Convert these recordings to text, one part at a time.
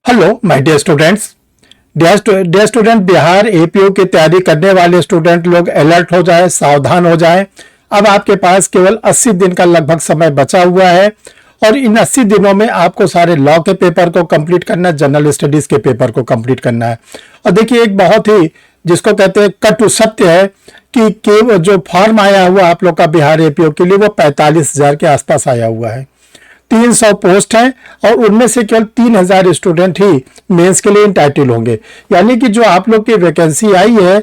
Hello my dear students. Dear student, Bihar APO की तैयारी करने वाले स्टूडेंट लोग अलर्ट हो जाए, सावधान हो जाए। अब आपके पास केवल 80 दिन का लगभग समय बचा हुआ है और इन 80 दिनों में आपको सारे लॉ के पेपर को कंप्लीट करना है, जनरल स्टडीज के पेपर को कंप्लीट करना है। और देखिए, एक बहुत ही जिसको कहते हैं कटु सत्य है कि जो फॉर्म आया हुआ आप लोग का बिहार एपीओ के लिए वो 45,000 के आसपास आया हुआ है। 300 पोस्ट हैं और उनमें से केवल 3,000 स्टूडेंट ही मेंस के लिए इंटाइटल होंगे। यानी कि जो आप लोग की वैकेंसी आई है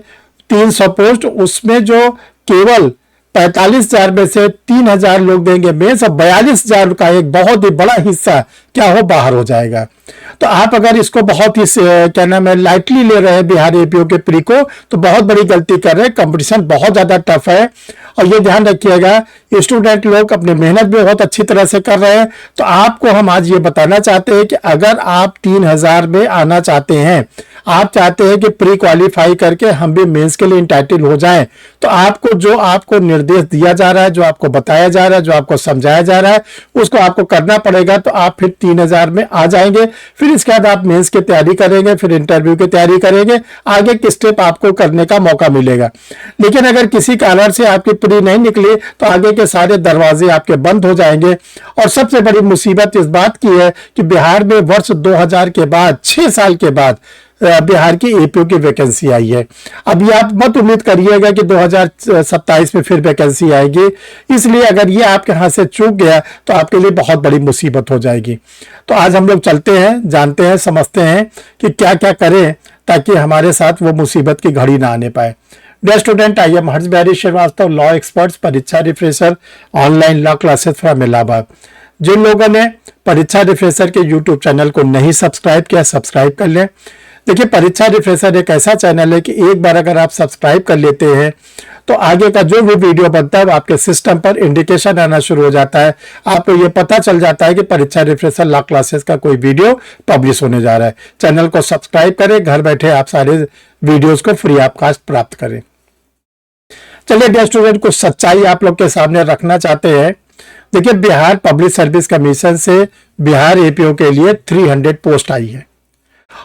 300 पोस्ट, उसमें जो केवल 45,000 में से 3,000 लोग देंगे मेंस और 42,000 का एक बहुत ही बड़ा हिस्सा क्या हो बाहर हो जाएगा। तो आप अगर इसको बहुत ही क्या नाम है लाइटली ले रहे हैं बिहार एपीओ के प्री को, तो बहुत बड़ी गलती कर रहे हैं। कंपटीशन बहुत ज्यादा टफ है और ये ध्यान रखिएगा, स्टूडेंट लोग अपनी मेहनत भी बहुत अच्छी तरह से कर रहे हैं। तो आपको हम आज ये बताना चाहते हैं कि अगर आप 3,000 में आना चाहते हैं, आप चाहते हैं कि प्री क्वालिफाई करके हम भी मेंस के लिए इंटाइटल हो जाएं, तो आपको निर्देश दिया जा रहा है, जो आपको बताया जा रहा है, जो आपको समझाया जा रहा है, उसको आपको करना पड़ेगा। तो आप फिर 3,000 में आ जाएंगे। फिर इसके बाद आप मेंस की तैयारी करेंगे, फिर इंटरव्यू की तैयारी करेंगे, आगे के स्टेप आपको करने का मौका मिलेगा। लेकिन अगर किसी कारण से आपकी प्री नहीं निकली तो आगे के सारे दरवाजे आपके बंद हो जाएंगे। और सबसे बड़ी मुसीबत इस बात की है कि बिहार में वर्ष 2000 के बाद 6 साल के बाद बिहार की एपीओ की वैकेंसी आई है। अभी आप मत उम्मीद करिएगा कि 2027 में फिर वैकेंसी आएगी। इसलिए अगर ये आपके हाथ से चूक गया तो आपके लिए बहुत बड़ी मुसीबत हो जाएगी। तो आज हम लोग चलते हैं, जानते हैं, समझते हैं कि क्या क्या करें ताकि हमारे साथ वो मुसीबत की घड़ी ना आने पाए। Dear student, I am Harsh Bihari Shrivastava, law experts, Pariksha refresher, online law classes from Allahabad. जिन लोगों ने परीक्षा रिफ्रेशर के यूट्यूब चैनल को नहीं सब्सक्राइब किया, सब्सक्राइब कर लें। देखिए, परीक्षा रिफ्रेशर एक ऐसा चैनल है कि एक बार अगर आप सब्सक्राइब कर लेते हैं तो आगे का जो भी वीडियो बनता है वो आपके सिस्टम पर इंडिकेशन आना शुरू हो जाता है। आपको ये पता चल जाता है कि परीक्षा रिफ्रेशर लॉ क्लासेस का कोई वीडियो पब्लिश होने जा रहा है। चैनल को सब्सक्राइब करें, घर बैठे आप सारे वीडियोज को फ्री ऑफ कॉस्ट प्राप्त करें। चलिए डियर स्टूडेंट, कुछ सच्चाई आप लोग के सामने रखना चाहते हैं। देखिए, बिहार पब्लिक सर्विस कमीशन से बिहार एपीओ के लिए 300 पोस्ट आई है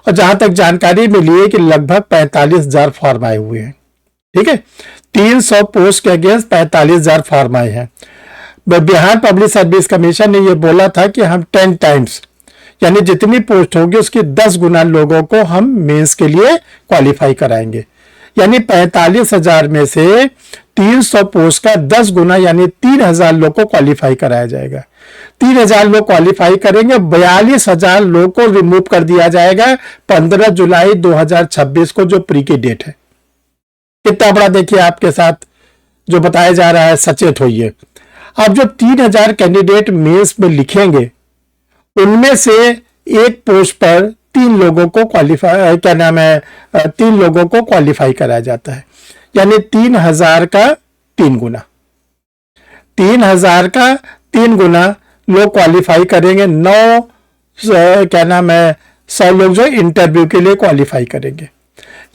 और जहां तक जानकारी मिली है कि लगभग 45,000 फॉर्म आए हुए हैं। ठीक है, 300 पोस्ट के अगेंस्ट 45,000 फॉर्म आए हैं। बिहार पब्लिक सर्विस कमीशन ने यह बोला था कि हम 10 टाइम्स यानी जितनी पोस्ट होगी उसकी 10 गुना लोगों को हम मेंस के लिए क्वालिफाई कराएंगे। यानी 45,000 में से 300 पोस्ट का 10 गुना यानी 3,000 लोग को क्वालिफाई कराया जाएगा। 3,000 लोग क्वालिफाई करेंगे, 42,000 लोग को रिमूव कर दिया जाएगा 15 जुलाई 2026 को, जो प्री की डेट है। कितना बड़ा देखिए आपके साथ जो बताया जा रहा है, सचेत होइए। अब जो 3,000 कैंडिडेट मेंस में लिखेंगे उनमें से एक पोस्ट पर 3 लोगों को क्वालिफाई, क्या नाम है, 3 लोगों को क्वालिफाई कराया जाता है। यानी 3,000 का 3 गुना, 3,000 का 3 गुना लोग क्वालिफाई करेंगे। 9 क्या नाम है 100 लोग जो इंटरव्यू के लिए क्वालिफाई करेंगे।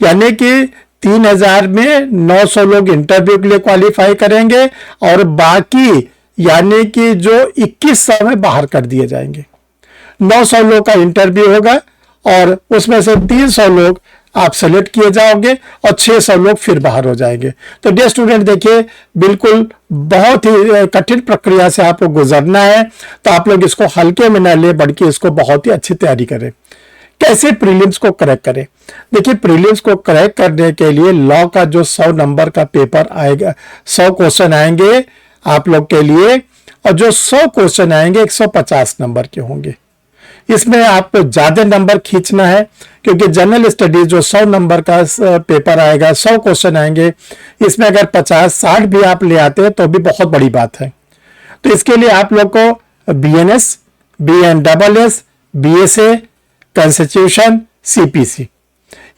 यानी कि 3,000 में 900 लोग इंटरव्यू के लिए क्वालिफाई करेंगे और बाकी यानी कि जो 2100 में बाहर कर दिए जाएंगे। 900 लोग का इंटरव्यू होगा और उसमें से 300 लोग आप सेलेक्ट किए जाओगे और 600 लोग फिर बाहर हो जाएंगे। तो डियर स्टूडेंट, देखिए, बिल्कुल बहुत ही कठिन प्रक्रिया से आपको गुजरना है। तो आप लोग इसको हल्के में न ले, बल्कि इसको बहुत ही अच्छी तैयारी करें। कैसे प्रीलिम्स को क्रैक करें? देखिए, प्रीलिम्स को क्रैक करने के लिए लॉ का जो 100 नंबर का पेपर आएगा, 100 क्वेश्चन आएंगे आप लोग के लिए और जो 100 क्वेश्चन आएंगे 150 नंबर के होंगे। इसमें आपको ज्यादा नंबर खींचना है क्योंकि जनरल स्टडीज जो 100 नंबर का पेपर आएगा, 100 क्वेश्चन आएंगे, इसमें अगर 50-60 भी आप ले आते हैं तो भी बहुत बड़ी बात है। तो इसके लिए आप लोग को बीएनएस, बीएनडबलएस, बीएसए, कॉन्स्टिट्यूशन, सीपीसी,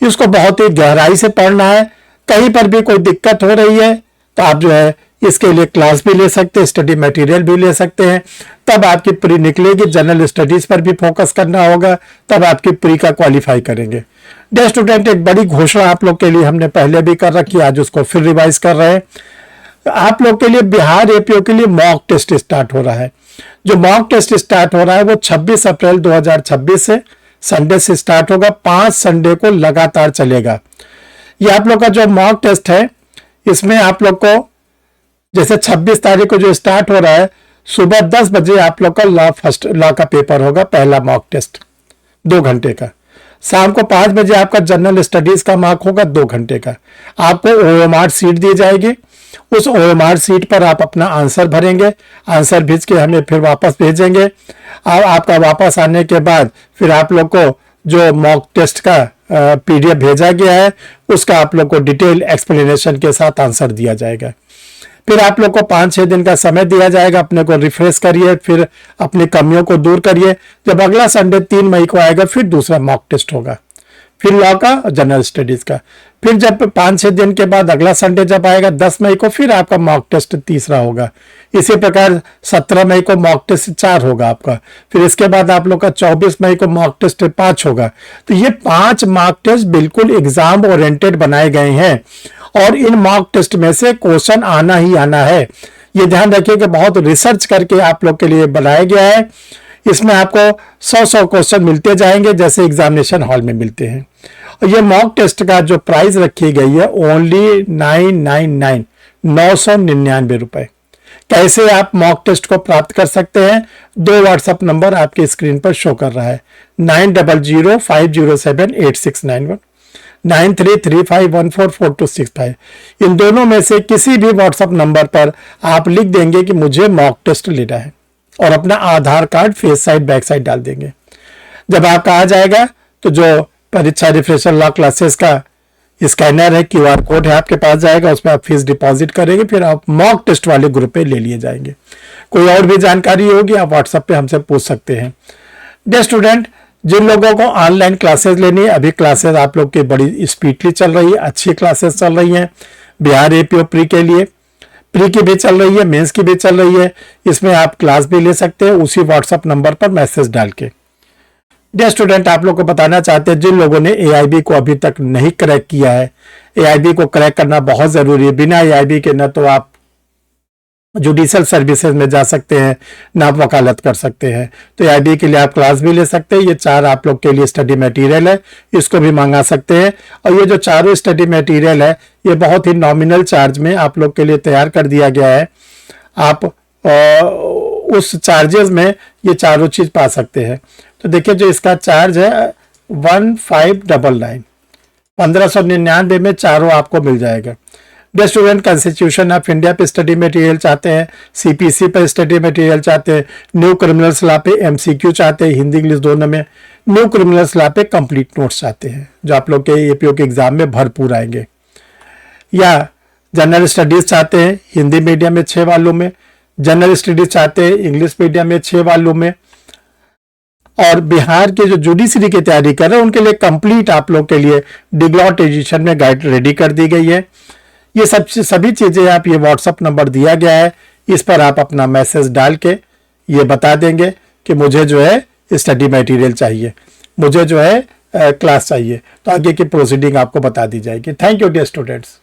इसको बहुत ही गहराई से पढ़ना है। कहीं पर भी कोई दिक्कत हो रही है तो आप जो है इसके लिए क्लास भी ले सकते हैं, स्टडी मटेरियल भी ले सकते हैं। तब आपकी प्री निकलेगी। जनरल स्टडीज पर भी फोकस करना होगा, तब आपकी प्री का क्वालिफाई करेंगे। डियर स्टूडेंट, एक बड़ी घोषणा आप लोग के लिए हमने पहले भी कर रखी है, आज उसको फिर रिवाइज कर रहे हैं। आप लोग के लिए बिहार एपीओ के लिए मॉक टेस्ट स्टार्ट हो रहा है। जो मॉक टेस्ट स्टार्ट हो रहा है वो 26 अप्रैल 2026 से संडे से स्टार्ट होगा, 5 संडे को लगातार चलेगा। ये आप लोग का जो मॉक टेस्ट है, इसमें आप लोग को जैसे 26 तारीख को जो स्टार्ट हो रहा है, सुबह 10 बजे आप लोग का लॉ का पेपर होगा, पहला मॉक टेस्ट 2 घंटे का। शाम को 5 बजे आपका जनरल स्टडीज का मार्क होगा 2 घंटे का। आपको OMR सीट दी जाएगी, उस OMR सीट पर आप अपना आंसर भरेंगे, आंसर भेज के हमें फिर वापस भेजेंगे। और आपका वापस आने के बाद फिर आप लोग को जो मॉक टेस्ट का PDF भेजा गया है, उसका आप लोग को डिटेल एक्सप्लेनेशन के साथ आंसर दिया जाएगा। फिर आप लोग को 5-6 दिन का समय दिया जाएगा, अपने को रिफ्रेश करिए, फिर अपनी कमियों को दूर करिए। जब अगला संडे 3 मई को आएगा, फिर दूसरा मॉक टेस्ट होगा, फिर लॉ का और जनरल स्टडीज का। फिर जब 5-6 दिन के बाद अगला संडे जब आएगा 10 मई को, फिर आपका मॉक टेस्ट तीसरा होगा। इसी प्रकार 17 मई को मॉक टेस्ट 4 होगा आपका। फिर इसके बाद आप लोग का 24 मई को मॉक टेस्ट 5 होगा। तो ये 5 मॉक टेस्ट बिल्कुल एग्जाम ओरिएंटेड बनाए गए हैं और इन मॉक टेस्ट में से क्वेश्चन आना ही आना है। ये ध्यान रखिए कि बहुत रिसर्च करके आप लोग के लिए बनाया गया है। इसमें आपको 100 क्वेश्चन मिलते जाएंगे जैसे एग्जामिनेशन हॉल में मिलते हैं। और ये मॉक टेस्ट का जो प्राइस रखी गई है ओनली 999 रुपए। कैसे आप मॉक टेस्ट को प्राप्त कर सकते हैं? 2 व्हाट्सएप नंबर आपके स्क्रीन पर शो कर रहा है, 9005078691, 9335144265। इन दोनों में से किसी भी व्हाट्सएप नंबर पर आप लिख देंगे कि मुझे मॉक टेस्ट लेना है और अपना Aadhaar card face side back side डाल देंगे। जब आपका आ जाएगा तो जो परीक्षा रिफ्रेशर लॉ क्लासेस का स्कैनर है, QR कोड है, आपके पास जाएगा, उसमें आप फीस डिपॉजिट करेंगे, फिर आप मॉक टेस्ट वाले ग्रुप पे ले लिए जाएंगे। कोई और भी जानकारी होगी आप व्हाट्सएप पे हमसे पूछ सकते हैं। डियर स्टूडेंट, जिन लोगों को ऑनलाइन क्लासेस लेनी है, अभी क्लासेस आप लोग की बड़ी स्पीडली चल रही है, अच्छी क्लासेस चल रही हैं। बिहार APO प्री के लिए, प्री की भी चल रही है, मेंस की भी चल रही है। इसमें आप क्लास भी ले सकते हैं उसी व्हाट्सएप नंबर पर मैसेज डाल के। डियर स्टूडेंट, आप लोग को बताना चाहते हैं जिन लोगों ने AIB को अभी तक नहीं क्रैक किया है, AIB को क्रैक करना बहुत जरूरी है। बिना AIB के न तो आप जुडिशियल सर्विसेज में जा सकते हैं, ना आप वकालत कर सकते हैं। तो AIB के लिए आप क्लास भी ले सकते हैं। ये 4 आप लोग के लिए स्टडी मटेरियल है, इसको भी मंगा सकते हैं। और ये जो चारों स्टडी मटेरियल है, ये बहुत ही नॉमिनल चार्ज में आप लोग के लिए तैयार कर दिया गया है। आप उस चार्जेस में ये चारों चीज पा सकते हैं। तो देखिए, जो इसका चार्ज है 1599, 1599 में चारों आपको मिल जाएगा। Dear student, constitution of India पे स्टडी मटेरियल चाहते हैं, CPC पे स्टडी मटेरियल चाहते हैं, न्यू क्रिमिनल्स लॉ पे MCQ चाहते हैं, हिंदी इंग्लिश दोनों में, न्यू क्रिमिनल्स लॉ पे कंप्लीट नोट्स चाहते हैं जो आप लोग के APO के एग्जाम में भरपूर आएंगे, या जनरल स्टडीज चाहते हैं हिंदी मीडियम में 6 वालों में, जनरल स्टडीज चाहते हैं इंग्लिश मीडियम में 6 वालों में, और बिहार के जो जुडिशरी की तैयारी कर रहे हैं उनके लिए कंप्लीट आप लोग के लिए डिग्लॉट एडिशन में गाइड रेडी कर दी गई है। ये सभी चीजें आप, ये व्हाट्सएप नंबर दिया गया है, इस पर आप अपना मैसेज डाल के ये बता देंगे कि मुझे जो है स्टडी मटेरियल चाहिए, मुझे जो है क्लास चाहिए, तो आगे की प्रोसीडिंग आपको बता दी जाएगी। Thank you dear students.